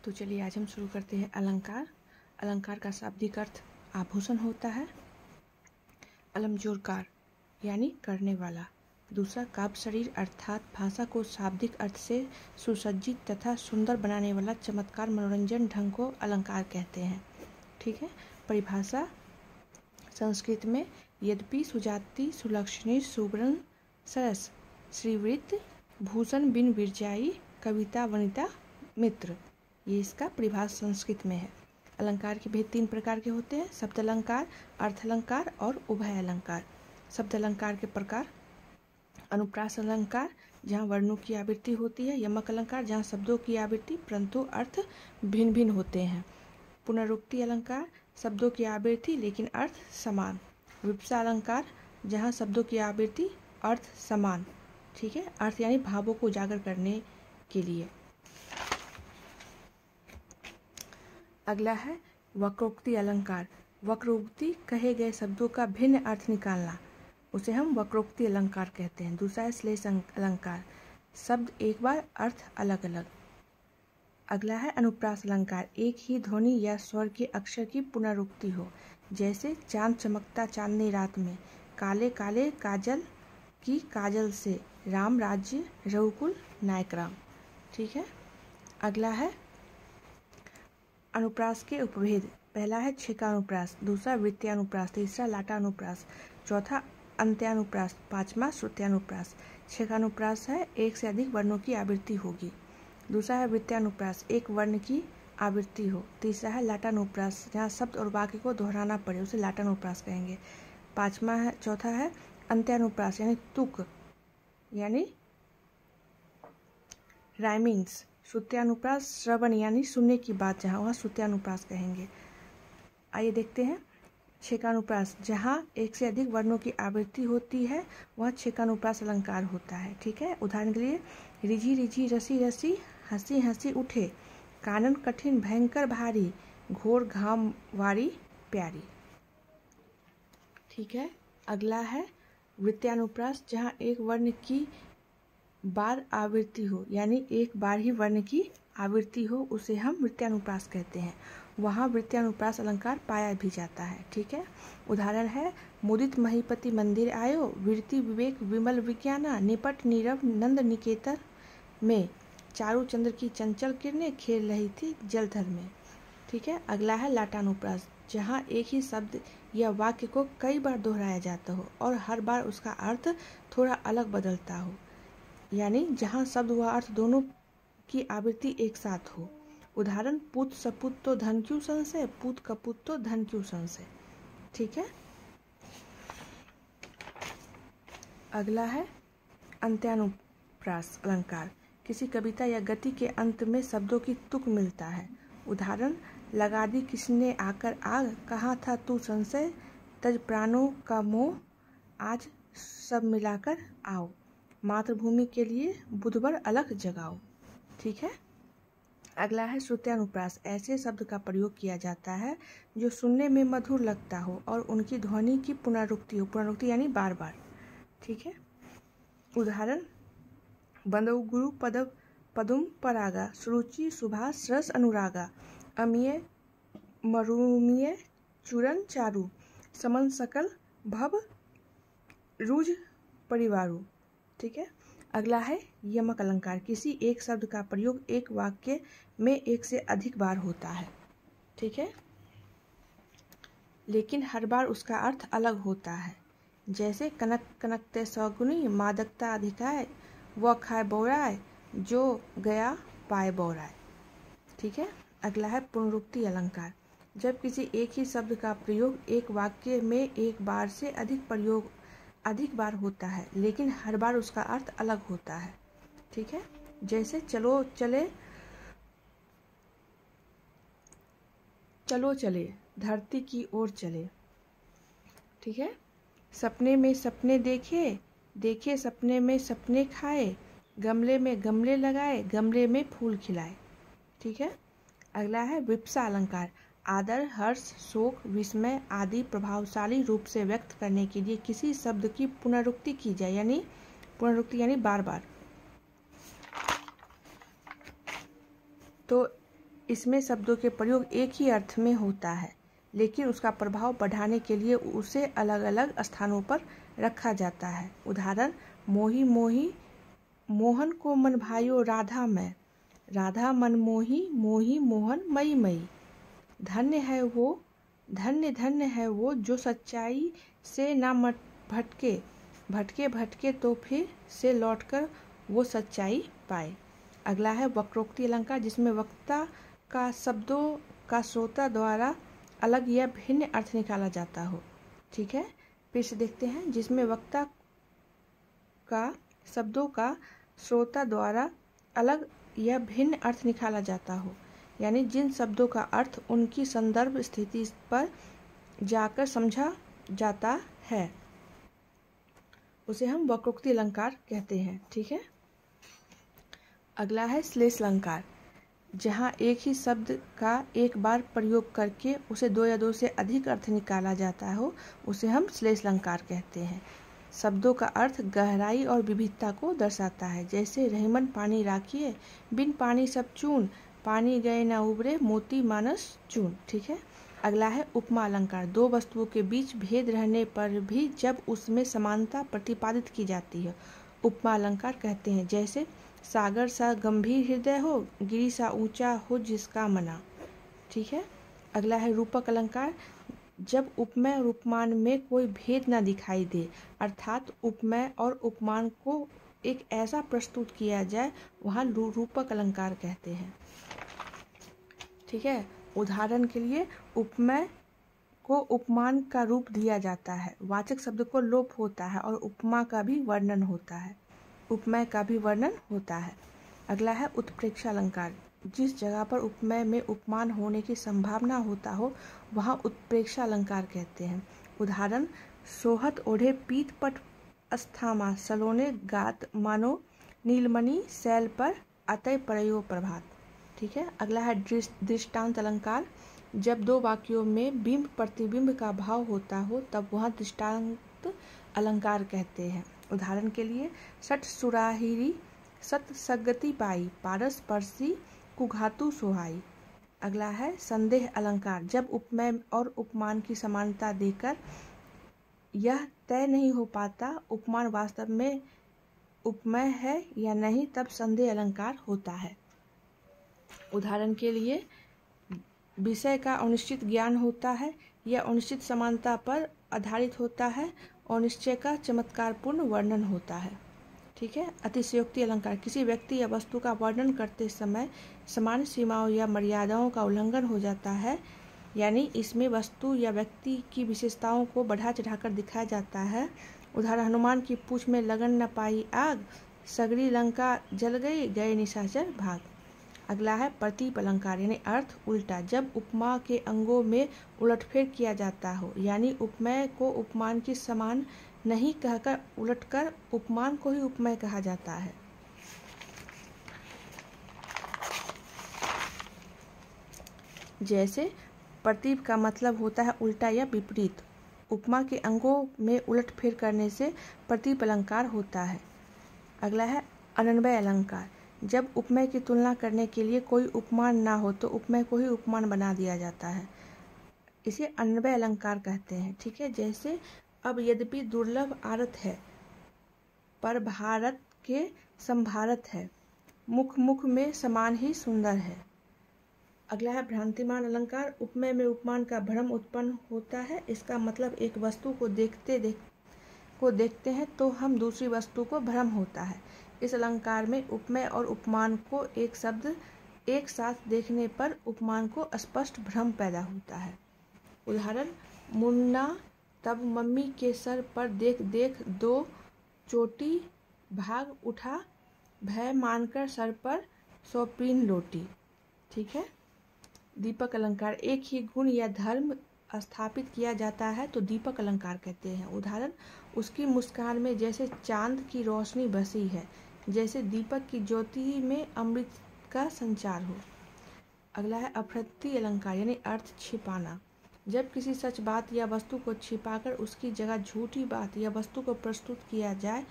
तो चलिए आज हम शुरू करते हैं अलंकार। अलंकार का शाब्दिक अर्थ आभूषण होता है। अलमजोरकार यानी करने वाला। दूसरा काव्य शरीर अर्थात भाषा को शाब्दिक अर्थ से सुसज्जित तथा सुंदर बनाने वाला चमत्कार मनोरंजन ढंग को अलंकार कहते हैं। ठीक है। परिभाषा संस्कृत में यद्यपि सुजाति सुलक्षणी सुवर्ण सरस श्रीवृत्त भूषण बिन विरजाई कविता वनिता मित्र, ये इसका परिभाषा संस्कृत में है। अलंकार के भेद 3 प्रकार के होते हैं: शब्द अलंकार, अर्थ अलंकार और उभय अलंकार। शब्द अलंकार के प्रकार: अनुप्रास अलंकार जहाँ वर्णों की आवृत्ति होती है, यमक अलंकार जहाँ शब्दों की आवृत्ति परंतु अर्थ भिन्न भिन्न होते हैं, पुनरुक्ति अलंकार शब्दों की आवृत्ति लेकिन अर्थ समान, विवक्षा अलंकार जहाँ शब्दों की आवृत्ति अर्थ समान। ठीक है। अर्थ यानी भावों को उजागर करने के लिए। अगला है वक्रोक्ति अलंकार। वक्रोक्ति कहे गए शब्दों का भिन्न अर्थ निकालना, उसे हम वक्रोक्ति अलंकार कहते हैं। दूसरा है श्लेष अलंकार, शब्द एक बार अर्थ अलग अलग। अगला है अनुप्रास अलंकार, एक ही ध्वनि या स्वर के अक्षर की पुनरुक्ति हो, जैसे चांद चमकता चांदनी रात में, काले काले काजल की काजल से, राम राज्य रघुकुल नायक राम। ठीक है। अगला है अनुप्रास के उपभेद। पहला है छेकानुप्रास, दूसरा वृत्त्यानुप्रास, तीसरा लाटानुप्रास, चौथा अंत्यानुप्रास, पांचवा श्रुत्यानुप्रास। छेकानुप्रास है एक से अधिक वर्णों की आवृत्ति होगी। दूसरा है वृत्त्यानुप्रास, एक वर्ण की आवृत्ति हो। तीसरा है लाटानुप्रास, जहाँ शब्द और वाक्य को दोहराना पड़े उसे लाटानुप्रास कहेंगे। चौथा है अंत्यानुप्रास यानी तुक यानी राइमिंग्स। श्रुत्यानुप्रास श्रवण यानी सुनने की बात जहाँ, वहाँ श्रुत्यानुप्रास कहेंगे। आइए देखते हैं छेकानुप्रास, जहाँ एक से अधिक वर्णों की आवृत्ति होती है वह छेकानुप्रास अलंकार होता है। ठीक है। उदाहरण के लिए रिझी रिझी रसी रसी हंसी हंसी उठे, कानन कठिन भयंकर भारी, घोर घाम वारी प्यारी। ठीक है। अगला है वृत्त्यानुप्रास, जहाँ एक वर्ण की बार आवृत्ति हो यानी एक बार ही वर्ण की आवृत्ति हो उसे हम वृत्त्यानुप्रास कहते हैं, वहाँ वृत्त्यानुप्रास अलंकार पाया भी जाता है। ठीक है। उदाहरण है मुदित महीपति मंदिर आयो, विरति विवेक विमल विज्ञाना, निपट नीरव नंद निकेतन में, चारु चंद्र की चंचल किरणें खेल रही थी जलधर में। ठीक है। अगला है लाटानुप्रास, जहाँ एक ही शब्द या वाक्य को कई बार दोहराया जाता हो और हर बार उसका अर्थ थोड़ा अलग बदलता हो, यानी जहाँ शब्द व अर्थ दोनों की आवृत्ति एक साथ हो। उदाहरण पुत सपुत तो धन क्यों संशय, पुत कपुत तो धन क्यों संशय। ठीक है। अगला है अंत्यानुप्रास अलंकार, किसी कविता या गति के अंत में शब्दों की तुक मिलता है। उदाहरण लगा दी किसने आकर आग, कहाँ था तू संशय, तज प्राणों का मोह, आज सब मिलाकर आओ, मातृभूमि के लिए बुधवर अलग जगाओ। ठीक है। अगला है श्रुत्यानुप्रास, ऐसे शब्द का प्रयोग किया जाता है जो सुनने में मधुर लगता हो और उनकी ध्वनि की पुनरुक्ति हो, पुनरुक्ति यानी बार बार। ठीक है। उदाहरण बंदौ गुरु पदुम परागा, सुरुचि सुभाष रस अनुरागा, अमीय मरुमीय चूरन चारु, समन सकल भव रुज परिवारु। ठीक है। अगला है यमक अलंकार, किसी एक शब्द का प्रयोग एक वाक्य में एक से अधिक बार होता है। ठीक है। लेकिन हर बार उसका अर्थ अलग होता है, जैसे कनक कनकते सौगुनी, मादकता अधिकाय, वह खाए बौराय, जो गया पाए बौराय। ठीक है। अगला है पुनरुक्ति अलंकार, जब किसी एक ही शब्द का प्रयोग एक वाक्य में एक बार से अधिक बार होता है लेकिन हर बार उसका अर्थ अलग होता है। ठीक है। जैसे चलो चले धरती की ओर चले। ठीक है। सपने में सपने देखे सपने में सपने खाए, गमले में गमले लगाए गमले में फूल खिलाए। ठीक है। अगला है विवक्षा अलंकार, आदर हर्ष शोक विस्मय आदि प्रभावशाली रूप से व्यक्त करने के लिए किसी शब्द की पुनरुक्ति की जाए, यानी पुनरुक्ति यानी बार बार। तो इसमें शब्दों के प्रयोग एक ही अर्थ में होता है, लेकिन उसका प्रभाव बढ़ाने के लिए उसे अलग अलग स्थानों पर रखा जाता है। उदाहरण, मोही मोही मोहन को मन भाइयो राधा मैं, राधा मन मोही मोही मोहन मई मई। धन्य है वो, धन्य धन्य है वो जो सच्चाई से ना मत भटके, भटके भटके तो फिर से लौटकर वो सच्चाई पाए। अगला है वक्रोक्ति अलंकार, जिसमें वक्ता का शब्दों का श्रोता द्वारा अलग या भिन्न अर्थ निकाला जाता हो। ठीक है, फिर से देखते हैं। जिसमें वक्ता का शब्दों का श्रोता द्वारा अलग या भिन्न अर्थ निकाला जाता हो, यानी जिन शब्दों का अर्थ उनकी संदर्भ स्थिति पर जाकर समझा जाता है, उसे हम वक्रोक्ति अलंकार कहते हैं। ठीक है, अगला है श्लेष अलंकार, जहाँ एक ही शब्द का एक बार प्रयोग करके उसे दो या दो से अधिक अर्थ निकाला जाता हो, उसे हम श्लेष अलंकार कहते हैं। शब्दों का अर्थ गहराई और विविधता को दर्शाता है, जैसे रहीमन पानी राखिए, बिन पानी सब चून, पानी गए न उबरे, मोती मानस चून। ठीक है, अगला है उपमा अलंकार, दो वस्तुओं के बीच भेद रहने पर भी जब उसमें समानता प्रतिपादित की जाती है, उपमा अलंकार कहते हैं। जैसे सागर सा गंभीर हृदय हो, गिरी सा ऊंचा हो जिसका मना। ठीक है, अगला है रूपक अलंकार, जब उपमेय और उपमान में कोई भेद न दिखाई दे, अर्थात उपमेय और उपमान को एक ऐसा प्रस्तुत किया जाए, वहाँ रूपक अलंकार कहते हैं। ठीक है, उदाहरण के लिए उपमेय को उपमान का रूप दिया जाता है, वाचक शब्द को लोप होता है और उपमा का भी वर्णन होता है, उपमेय का भी वर्णन होता है। अगला है उत्प्रेक्षा अलंकार, जिस जगह पर उपमेय में उपमान होने की संभावना होता हो, वहाँ उत्प्रेक्षा अलंकार कहते हैं। उदाहरण, सोहत ओढ़े पीत पट अस्थामा, सलोने गात मानो नीलमणि शैल पर अतय परयो प्रभात। ठीक है, अगला है दृष्टांत अलंकार, जब दो वाक्यों में बिंब प्रतिबिंब का भाव होता हो तब वहाँ दृष्टांत अलंकार कहते हैं। उदाहरण के लिए, सठ सुराहिरी सत सगति पाई, पारस परसी कुघातु सोहाई। अगला है संदेह अलंकार, जब उपमेय और उपमान की समानता देकर यह तय नहीं हो पाता उपमान वास्तव में उपमेय है या नहीं, तब संदेह अलंकार होता है। उदाहरण के लिए, विषय का अनिश्चित ज्ञान होता है, यह अनिश्चित समानता पर आधारित होता है और निश्चय का चमत्कारपूर्ण वर्णन होता है। ठीक है, अतिशयोक्ति अलंकार, किसी व्यक्ति या वस्तु का वर्णन करते समय सामान्य सीमाओं या मर्यादाओं का उल्लंघन हो जाता है, यानी इसमें वस्तु या व्यक्ति की विशेषताओं को बढ़ा चढ़ाकर दिखाया जाता है। उदाहरण, हनुमान की पूंछ में लगन न पाई आग, सगरी लंका जल गई, गए निशाचर भाग। अगला है प्रतीप अलंकार, यानी अर्थ उल्टा, जब उपमा के अंगों में उलटफेर किया जाता हो, यानी उपमेय को उपमान के समान नहीं कहकर उलटकर उपमान को ही उपमेय कहा जाता है। जैसे प्रतीप का मतलब होता है उल्टा या विपरीत, उपमा के अंगों में उलटफेर करने से प्रतीप अलंकार होता है। अगला है अनन्वय अलंकार, जब उपमेय की तुलना करने के लिए कोई उपमान ना हो तो उपमेय को ही उपमान बना दिया जाता है, इसे अन्वय अलंकार कहते हैं। ठीक है, जैसे अब यद्यपि दुर्लभ आरत है पर भारत के संभारत है, मुख मुख में समान ही सुंदर है। अगला है भ्रांतिमान अलंकार, उपमेय में उपमान का भ्रम उत्पन्न होता है, इसका मतलब एक वस्तु को देखते हैं तो हम दूसरी वस्तु को भ्रम होता है। इस अलंकार में उपमेय और उपमान को एक शब्द एक साथ देखने पर उपमान को स्पष्ट भ्रम पैदा होता है। उदाहरण, मुन्ना तब मम्मी के सर पर देख देख दो चोटी, भाग उठा भय मानकर सर पर सौंपीन लोटी। ठीक है, दीपक अलंकार, एक ही गुण या धर्म स्थापित किया जाता है तो दीपक अलंकार कहते हैं। उदाहरण, उसकी मुस्कान में जैसे चांद की रोशनी बसी है, जैसे दीपक की ज्योति में अमृत का संचार हो। अगला है अपहृति अलंकार, यानी अर्थ छिपाना, जब किसी सच बात या वस्तु को छिपाकर उसकी जगह झूठी बात या वस्तु को प्रस्तुत किया जाए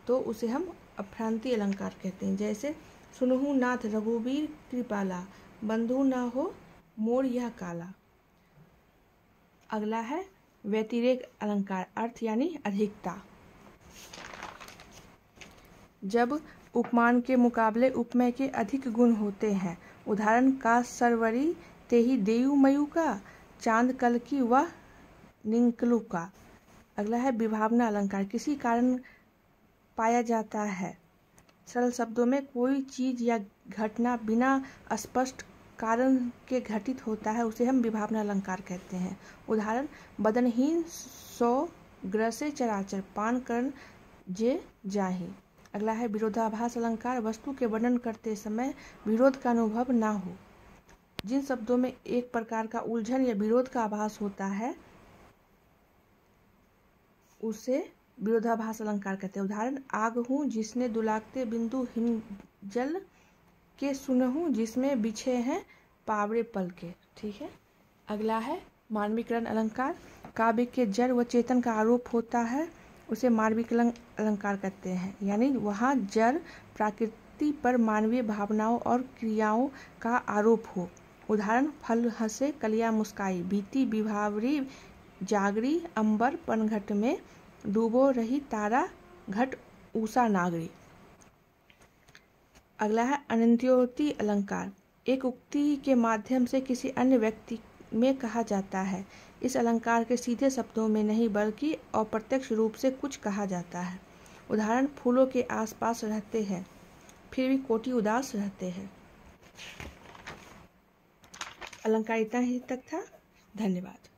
तो उसे हम अपभ्रांति अलंकार कहते हैं। जैसे, सुनहु नाथ रघुवीर कृपाला, बंधु न हो मोर यह काला। अगला है व्यतिरेक अलंकार, अर्थ यानी अधिकता। जब उपमान के मुकाबले उपमेय के अधिक गुण होते हैं। उदाहरण का सरवरी तेहि देयु मयु का, चांद कल की वह निकलू का। अगला है विभावना अलंकार, किसी कारण पाया जाता है। सरल शब्दों में कोई चीज या घटना बिना स्पष्ट कारण के घटित होता है, उसे हम विभावना अलंकार कहते हैं। उदाहरण बदनहीन सो ग्रसे चराचर, पान करन जे जाहि। अगला है विरोधाभास अलंकार, वस्तु के वर्णन करते समय विरोध का अनुभव ना हो। जिन शब्दों में एक प्रकार का उलझन या विरोध का आभास होता है उसे विरोधाभास अलंकार कहते हैं। उदाहरण आग हूँ जिसने दुलाकते बिंदु हिम जल के सुनहूँ जिसमें बिछे हैं पावड़े पल के। ठीक है। अगला है मानवीकरण अलंकार, काव्य के जड़ व चेतन का आरोप होता है, उसे मानवीकरण अलंकार कहते हैं। यानी वहाँ जड़ प्रकृति पर मानवीय भावनाओं और क्रियाओं का आरोप हो। उदाहरण फल हंसे कलियां मुस्काई, बीती विभावरी जागरी, अंबर पनघट में डूबो रही तारा घट उषा नागरी। अगला है अनंत्योक्ति अलंकार, एक उक्ति के माध्यम से किसी अन्य व्यक्ति में कहा जाता है। इस अलंकार के सीधे शब्दों में नहीं बल्कि अप्रत्यक्ष रूप से कुछ कहा जाता है। उदाहरण फूलों के आसपास रहते हैं फिर भी कोटि उदास रहते हैं। अलंकार इतना ही तक था। धन्यवाद।